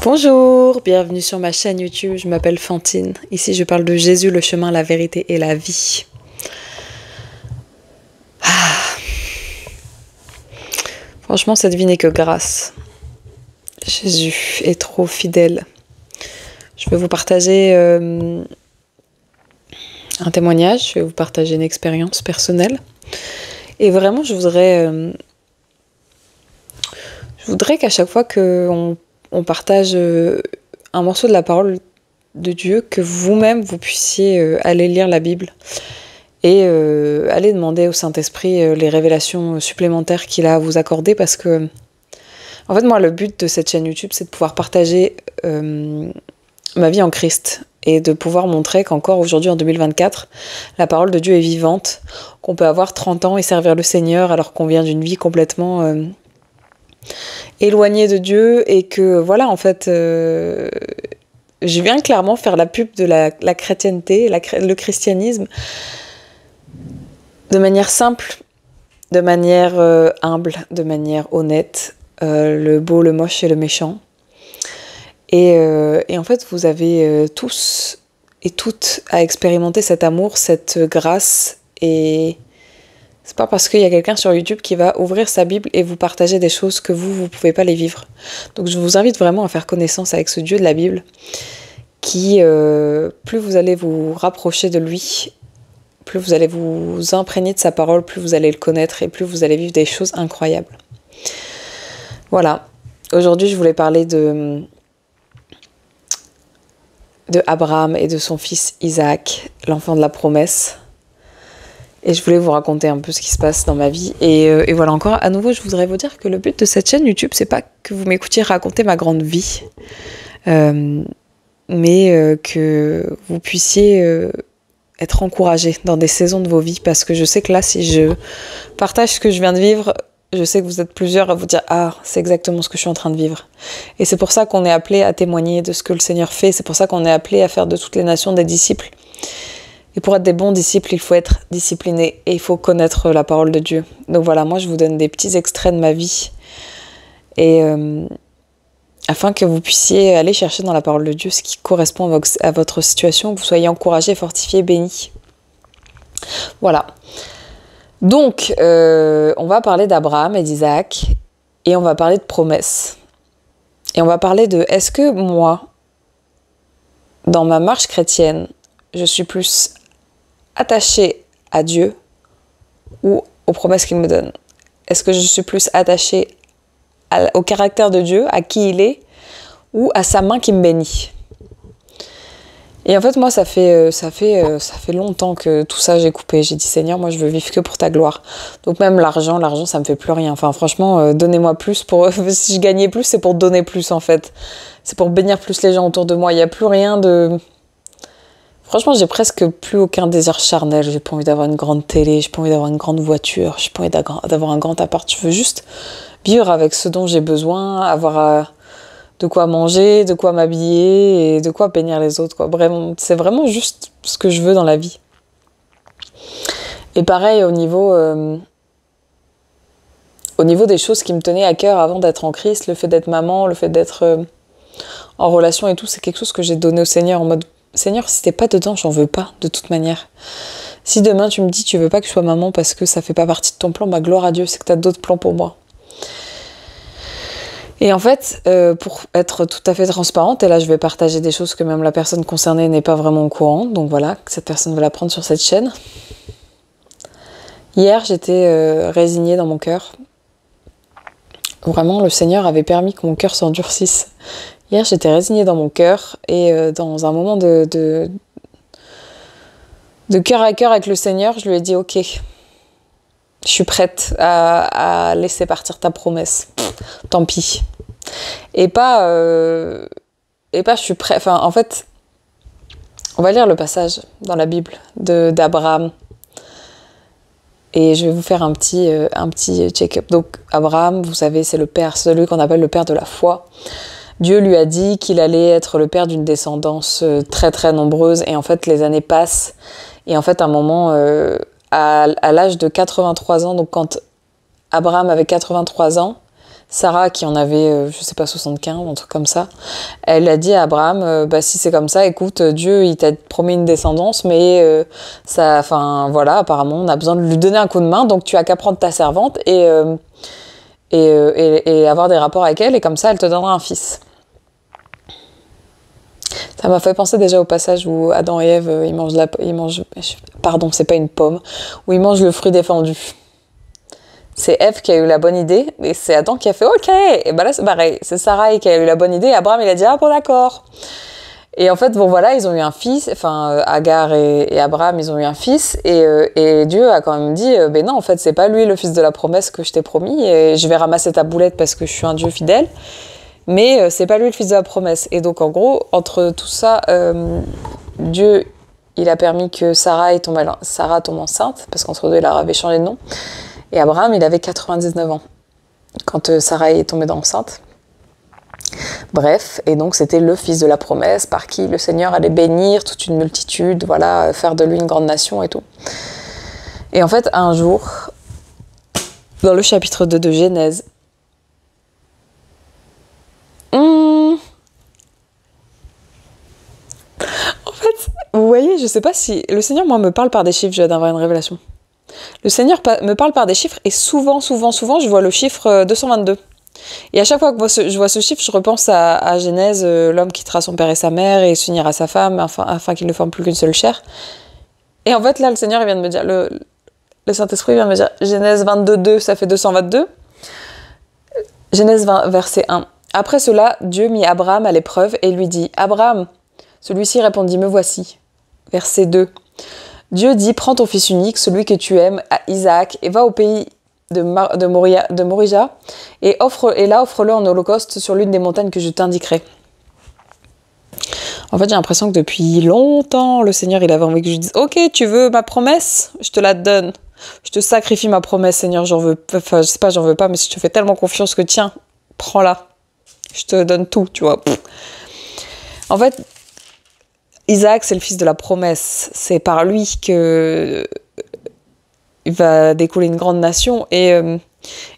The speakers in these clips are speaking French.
Bonjour, bienvenue sur ma chaîne YouTube, je m'appelle Fantine. Ici je parle de Jésus, le chemin, la vérité et la vie. Franchement, cette vie n'est que grâce. Jésus est trop fidèle. Je vais vous partager un témoignage, je vais vous partager une expérience personnelle. Et vraiment, je voudrais qu'à chaque fois qu'on partage un morceau de la parole de Dieu, que vous-même vous puissiez aller lire la Bible et aller demander au Saint-Esprit les révélations supplémentaires qu'il a à vous accorder, parce que en fait moi le but de cette chaîne YouTube c'est de pouvoir partager ma vie en Christ et de pouvoir montrer qu'encore aujourd'hui en 2024 la parole de Dieu est vivante, qu'on peut avoir 30 ans et servir le Seigneur alors qu'on vient d'une vie complètement éloignée de Dieu, et que voilà en fait je viens clairement faire la pub de la chrétienté, le christianisme de manière simple, de manière humble, de manière honnête, le beau, le moche et le méchant. Et en fait, vous avez tous et toutes à expérimenter cet amour, cette grâce. Et c'est pas parce qu'il y a quelqu'un sur YouTube qui va ouvrir sa Bible et vous partager des choses que vous pouvez pas les vivre. Donc je vous invite vraiment à faire connaissance avec ce Dieu de la Bible qui, plus vous allez vous rapprocher de lui, plus vous allez vous imprégner de sa parole, plus vous allez le connaître et plus vous allez vivre des choses incroyables. Voilà. Aujourd'hui, je voulais parler de Abraham et de son fils Isaac, l'enfant de la promesse. Et je voulais vous raconter un peu ce qui se passe dans ma vie. Et voilà, encore à nouveau, je voudrais vous dire que le but de cette chaîne YouTube, c'est pas que vous m'écoutiez raconter ma grande vie, mais que vous puissiez être encouragé dans des saisons de vos vies, parce que je sais que là, si je partage ce que je viens de vivre, je sais que vous êtes plusieurs à vous dire « Ah, c'est exactement ce que je suis en train de vivre ». Et c'est pour ça qu'on est appelé à témoigner de ce que le Seigneur fait, c'est pour ça qu'on est appelé à faire de toutes les nations des disciples. Et pour être des bons disciples, il faut être discipliné et il faut connaître la parole de Dieu. Donc voilà, moi je vous donne des petits extraits de ma vie, et afin que vous puissiez aller chercher dans la parole de Dieu ce qui correspond à votre situation, que vous soyez encouragés, fortifiés, bénis. Voilà. Donc, on va parler d'Abraham et d'Isaac, et on va parler de promesses. Et on va parler de, est-ce que moi, dans ma marche chrétienne, je suis plus attachée à Dieu ou aux promesses qu'il me donne? Est-ce que je suis plus attachée au caractère de Dieu, à qui il est, ou à sa main qui me bénit? Et en fait, moi, ça fait longtemps que tout ça, j'ai coupé. J'ai dit, Seigneur, moi, je veux vivre que pour ta gloire. Donc même l'argent, ça me fait plus rien. Enfin, franchement, donnez-moi plus. Si je gagnais plus, c'est pour donner plus, en fait. C'est pour bénir plus les gens autour de moi. Il n'y a plus rien de... Franchement, j'ai presque plus aucun désir charnel. J'ai pas envie d'avoir une grande télé, j'ai pas envie d'avoir une grande voiture, j'ai pas envie d'avoir un grand appart. Je veux juste vivre avec ce dont j'ai besoin, avoir de quoi manger, de quoi m'habiller et de quoi bénir les autres, quoi. Vraiment, c'est vraiment juste ce que je veux dans la vie. Et pareil, au niveau des choses qui me tenaient à cœur avant d'être en Christ, le fait d'être maman, le fait d'être en relation et tout, c'est quelque chose que j'ai donné au Seigneur en mode, Seigneur, si t'es pas dedans, j'en veux pas, de toute manière. Si demain tu me dis tu veux pas que je sois maman parce que ça fait pas partie de ton plan, bah gloire à Dieu, c'est que t'as d'autres plans pour moi. Et en fait, pour être tout à fait transparente, et là je vais partager des choses que même la personne concernée n'est pas vraiment au courant, donc voilà, que cette personne va l'apprendre sur cette chaîne. Hier, j'étais résignée dans mon cœur. Vraiment, le Seigneur avait permis que mon cœur s'endurcisse. Hier, j'étais résignée dans mon cœur, et dans un moment de cœur à cœur avec le Seigneur, je lui ai dit « Ok, je suis prête à laisser partir ta promesse. Tant pis. » Et pas je suis prête. Enfin, en fait, on va lire le passage dans la Bible d'Abraham. Et je vais vous faire un petit check-up. Donc, Abraham, vous savez, c'est le père, celui qu'on appelle le père de la foi. Dieu lui a dit qu'il allait être le père d'une descendance très très nombreuse. Et en fait, les années passent. Et en fait, à un moment, à l'âge de 83 ans, donc quand Abraham avait 83 ans, Sarah, qui en avait, je sais pas, 75, un truc comme ça, elle a dit à Abraham, bah si c'est comme ça, écoute, Dieu, il t'a promis une descendance, mais ça, enfin voilà, apparemment, on a besoin de lui donner un coup de main, donc tu as qu'à prendre ta servante et avoir des rapports avec elle, et comme ça, elle te donnera un fils. Ça m'a fait penser déjà au passage où Adam et Ève, pardon, c'est pas une pomme, où ils mangent le fruit défendu. C'est Ève qui a eu la bonne idée, et c'est Adam qui a fait OK. Et ben là, c'est pareil. C'est Sarah qui a eu la bonne idée, et Abraham, il a dit ah bon, d'accord. Et en fait, bon voilà, ils ont eu un fils, enfin, Agar et Abraham, ils ont eu un fils, et Dieu a quand même dit ben non, en fait, c'est pas lui le fils de la promesse que je t'ai promis, et je vais ramasser ta boulette parce que je suis un Dieu fidèle, mais c'est pas lui le fils de la promesse. Et donc, en gros, entre tout ça, Dieu, il a permis que Sarah tombe enceinte, parce qu'entre deux, il avait changé de nom. Et Abraham, il avait 99 ans quand Sarah est tombée enceinte. Bref, et donc c'était le fils de la promesse par qui le Seigneur allait bénir toute une multitude, voilà, faire de lui une grande nation et tout. Et en fait, un jour, dans le chapitre 2 de Genèse, en fait, vous voyez, je sais pas si le Seigneur, moi, me parle par des chiffres, je viens d'avoir une révélation. Le Seigneur me parle par des chiffres, et souvent, je vois le chiffre 222. Et à chaque fois que je vois ce chiffre, je repense à Genèse, l'homme quittera son père et sa mère et s'unira à sa femme afin qu'il ne forme plus qu'une seule chair. Et en fait, là, le Seigneur, il vient de me dire, le Saint-Esprit vient de me dire, Genèse 22, ça fait 222. Genèse 20, verset 1. Après cela, Dieu mit Abraham à l'épreuve et lui dit, Abraham, celui-ci répondit, me voici. Verset 2. Dieu dit, prends ton fils unique, celui que tu aimes, à Isaac, et va au pays de Morija, et là offre-le en holocauste sur l'une des montagnes que je t'indiquerai. En fait, j'ai l'impression que depuis longtemps, le Seigneur, il avait envie que je dise, ok, tu veux ma promesse? Je te la donne. Je te sacrifie ma promesse, Seigneur, j'en veux pas, mais si je te fais tellement confiance que tiens, prends-la. Je te donne tout, tu vois. En fait, Isaac, c'est le fils de la promesse. C'est par lui que il va découler une grande nation. Et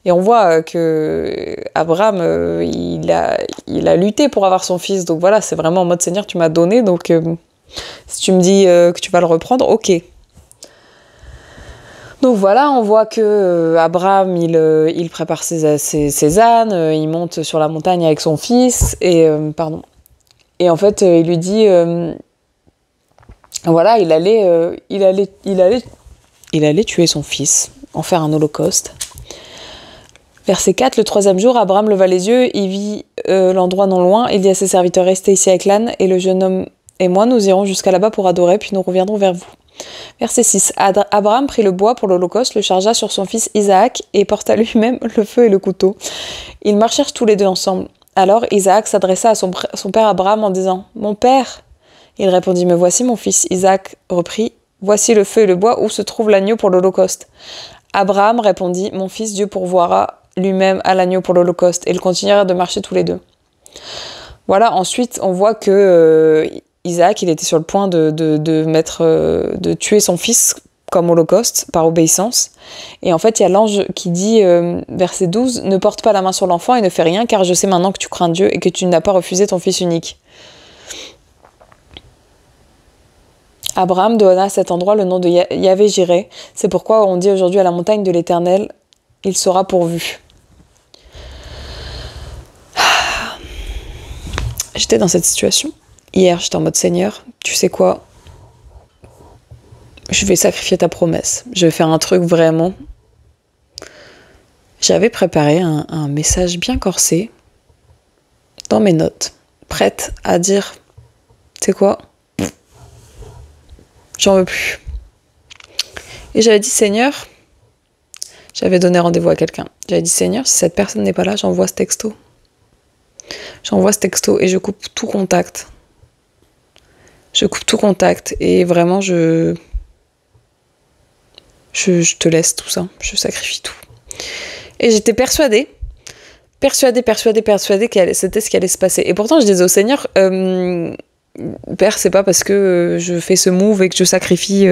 on voit que Abraham, il a lutté pour avoir son fils. Donc voilà, c'est vraiment en mode Seigneur, tu m'as donné. Donc si tu me dis que tu vas le reprendre, ok. Donc voilà, on voit que Abraham, il prépare ses ânes, il monte sur la montagne avec son fils. Et en fait, il lui dit... voilà, il allait tuer son fils, en faire un holocauste. Verset 4, le troisième jour, Abraham leva les yeux, il vit l'endroit non loin, il dit à ses serviteurs, restez ici avec l'âne, et le jeune homme et moi, nous irons jusqu'à là-bas pour adorer, puis nous reviendrons vers vous. Verset 6, Abraham prit le bois pour l'holocauste, le chargea sur son fils Isaac, et porta lui-même le feu et le couteau. Ils marchèrent tous les deux ensemble. Alors Isaac s'adressa à son père Abraham en disant, « Mon père !» Il répondit, « Me voici mon fils. » Isaac reprit, « Voici le feu et le bois où se trouve l'agneau pour l'holocauste. » Abraham répondit, « Mon fils, Dieu pourvoira lui-même à l'agneau pour l'holocauste. » Et ils continuèrent de marcher tous les deux. Voilà, ensuite, on voit que Isaac, il était sur le point de tuer son fils comme holocauste, par obéissance. Et en fait, il y a l'ange qui dit, verset 12, « Ne porte pas la main sur l'enfant et ne fais rien, car je sais maintenant que tu crains Dieu et que tu n'as pas refusé ton fils unique. » Abraham donna à cet endroit le nom de Yahvé-Jireh. C'est pourquoi on dit aujourd'hui à la montagne de l'Éternel, il sera pourvu. J'étais dans cette situation. Hier, j'étais en mode Seigneur, tu sais quoi? Je vais sacrifier ta promesse. Je vais faire un truc vraiment. J'avais préparé un message bien corsé dans mes notes, prête à dire, tu sais quoi? J'en veux plus. Et j'avais dit, Seigneur, j'avais donné rendez-vous à quelqu'un. J'avais dit, Seigneur, si cette personne n'est pas là, j'envoie ce texto. J'envoie ce texto et je coupe tout contact. Je coupe tout contact et vraiment, je te laisse tout ça. Je sacrifie tout. Et j'étais persuadée que c'était ce qui allait se passer. Et pourtant, je disais au Seigneur... Père, c'est pas parce que je fais ce move et que je sacrifie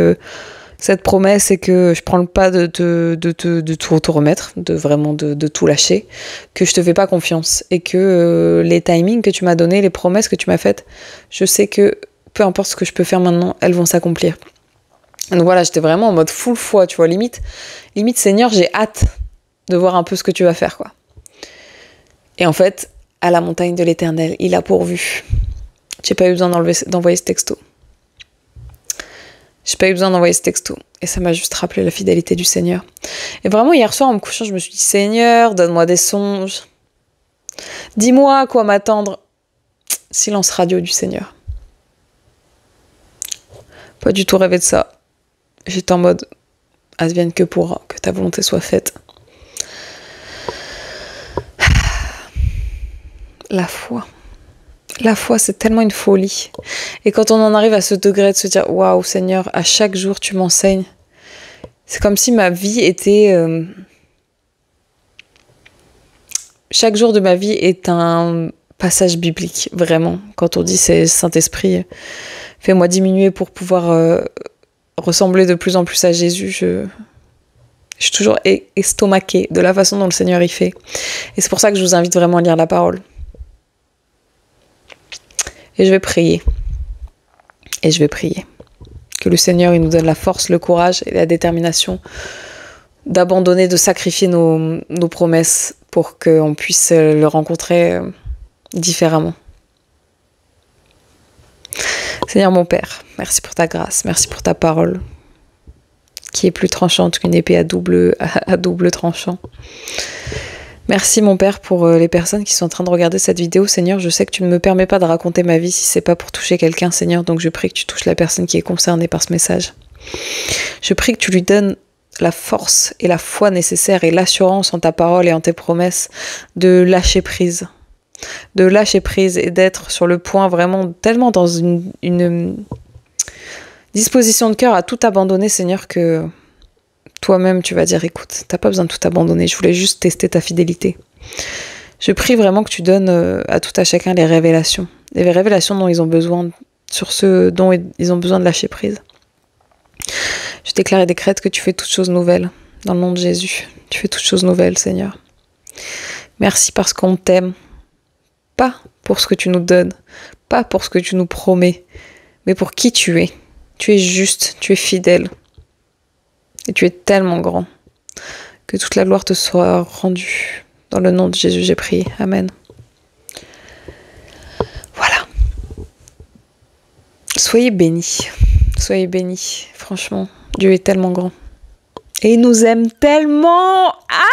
Cette promesse, c'est que je prends le pas de tout remettre, de tout lâcher, que je te fais pas confiance et que les timings que tu m'as donnés, les promesses que tu m'as faites, je sais que peu importe ce que je peux faire maintenant, elles vont s'accomplir. Donc voilà, j'étais vraiment en mode full foi, tu vois, limite Seigneur, j'ai hâte de voir un peu ce que tu vas faire, quoi. Et en fait, à la montagne de l'Éternel, il a pourvu. J'ai pas eu besoin d'envoyer ce texto. Et ça m'a juste rappelé la fidélité du Seigneur. Et vraiment, hier soir, en me couchant, je me suis dit, Seigneur, donne-moi des songes. Dis-moi à quoi m'attendre. Silence radio du Seigneur. Pas du tout rêvé de ça. J'étais en mode, advienne que pourra, que ta volonté soit faite. La foi, c'est tellement une folie. Et quand on en arrive à ce degré de se dire, waouh, Seigneur, à chaque jour, tu m'enseignes. C'est comme si ma vie était... Chaque jour de ma vie est un passage biblique, vraiment. Quand on dit, c'est Saint-Esprit, fais-moi diminuer pour pouvoir ressembler de plus en plus à Jésus, je suis toujours estomaquée de la façon dont le Seigneur y fait. Et c'est pour ça que je vous invite vraiment à lire la parole. Et je vais prier. Que le Seigneur, il nous donne la force, le courage et la détermination d'abandonner, de sacrifier nos promesses pour qu'on puisse le rencontrer différemment. Seigneur mon Père, merci pour ta grâce, merci pour ta parole, qui est plus tranchante qu'une épée à double tranchant. Merci mon Père pour les personnes qui sont en train de regarder cette vidéo. Seigneur, je sais que tu ne me permets pas de raconter ma vie si c'est pas pour toucher quelqu'un, Seigneur. Donc je prie que tu touches la personne qui est concernée par ce message. Je prie que tu lui donnes la force et la foi nécessaires et l'assurance en ta parole et en tes promesses de lâcher prise. De lâcher prise et d'être sur le point vraiment tellement dans une disposition de cœur à tout abandonner, Seigneur, que... toi-même, tu vas dire, écoute, t'as pas besoin de tout abandonner, je voulais juste tester ta fidélité. Je prie vraiment que tu donnes à tout à chacun les révélations dont ils ont besoin, sur ce dont ils ont besoin de lâcher prise. Je déclare et décrète que tu fais toutes choses nouvelles, dans le nom de Jésus. Tu fais toutes choses nouvelles, Seigneur. Merci parce qu'on t'aime, pas pour ce que tu nous donnes, pas pour ce que tu nous promets, mais pour qui tu es. Tu es juste, tu es fidèle. Et tu es tellement grand que toute la gloire te soit rendue. Dans le nom de Jésus, j'ai prié. Amen. Voilà. Soyez bénis. Soyez bénis. Franchement, Dieu est tellement grand. Et il nous aime tellement. Ah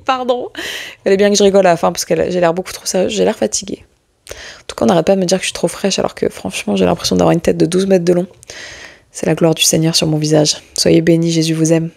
pardon. Il fallait bien que je rigole à la fin parce que j'ai l'air beaucoup trop sérieuse. J'ai l'air fatiguée. En tout cas, on n'arrête pas de me dire que je suis trop fraîche alors que franchement, j'ai l'impression d'avoir une tête de 12 mètres de long. C'est la gloire du Seigneur sur mon visage. Soyez bénis, Jésus vous aime.